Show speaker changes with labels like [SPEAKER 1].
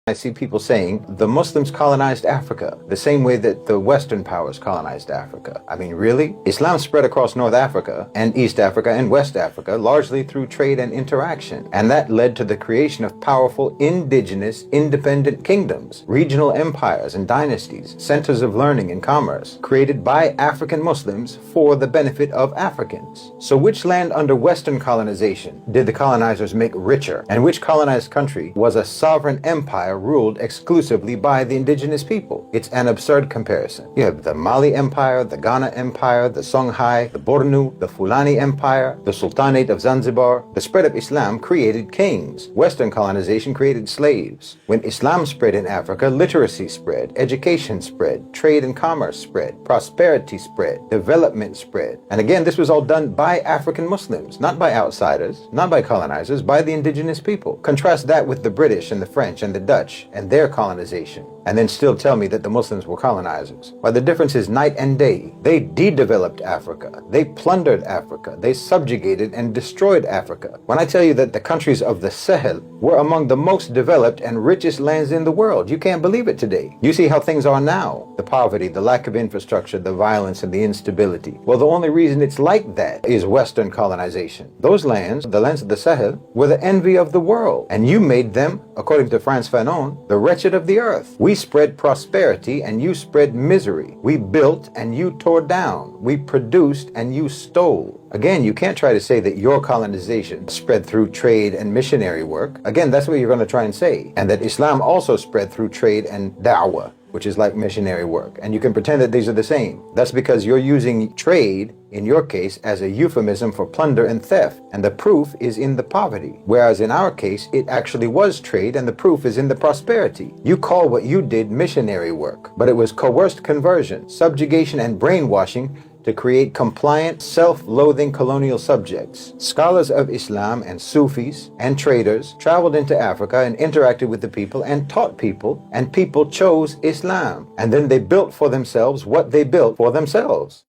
[SPEAKER 1] I see people saying the Muslims colonized Africa the same way that the Western powers colonized Africa. I mean, really? Islam spread across North Africa and East Africa and West Africa largely through trade and interaction. And that led to the creation of powerful indigenous independent kingdoms, regional empires and dynasties, centers of learning and commerce, created by African Muslims for the benefit of Africans. So which land under Western colonization did the colonizers make richer? And which colonized country was a sovereign empire ruled exclusively by the indigenous people? It's an absurd comparison. You have the Mali Empire, the Ghana Empire, the Songhai, the Bornu, the Fulani Empire, the Sultanate of Zanzibar. The spread of Islam created kings. Western colonization created slaves. When Islam spread in Africa, literacy spread, education spread, trade and commerce spread, prosperity spread, development spread. And again, this was all done by African Muslims, not by outsiders, not by colonizers, by the indigenous people. Contrast that with the British and the French and the Dutch and their colonization, and then still tell me that the Muslims were colonizers. Well, the difference is night and day. They de-developed Africa. They plundered Africa. They subjugated and destroyed Africa. When I tell you that the countries of the Sahel were among the most developed and richest lands in the world, you can't believe it today. You see how things are now. The poverty, the lack of infrastructure, the violence, and the instability. Well, the only reason it's like that is Western colonization. Those lands, the lands of the Sahel, were the envy of the world, and you made them, according to Frantz Fanon, the wretched of the earth. We spread prosperity and you spread misery. We built and you tore down. We produced and you stole. Again, you can't try to say that your colonization spread through trade and missionary work. Again, that's what you're going to try and say. And that Islam also spread through trade and da'wah, which is like missionary work. And you can pretend that these are the same. That's because you're using trade, in your case, as a euphemism for plunder and theft. And the proof is in the poverty. Whereas in our case, it actually was trade and the proof is in the prosperity. You call what you did missionary work, but it was coerced conversion, subjugation, and brainwashing to create compliant, self-loathing colonial subjects. Scholars of Islam and Sufis and traders traveled into Africa and interacted with the people and taught people, and people chose Islam. And then they built for themselves what they built for themselves.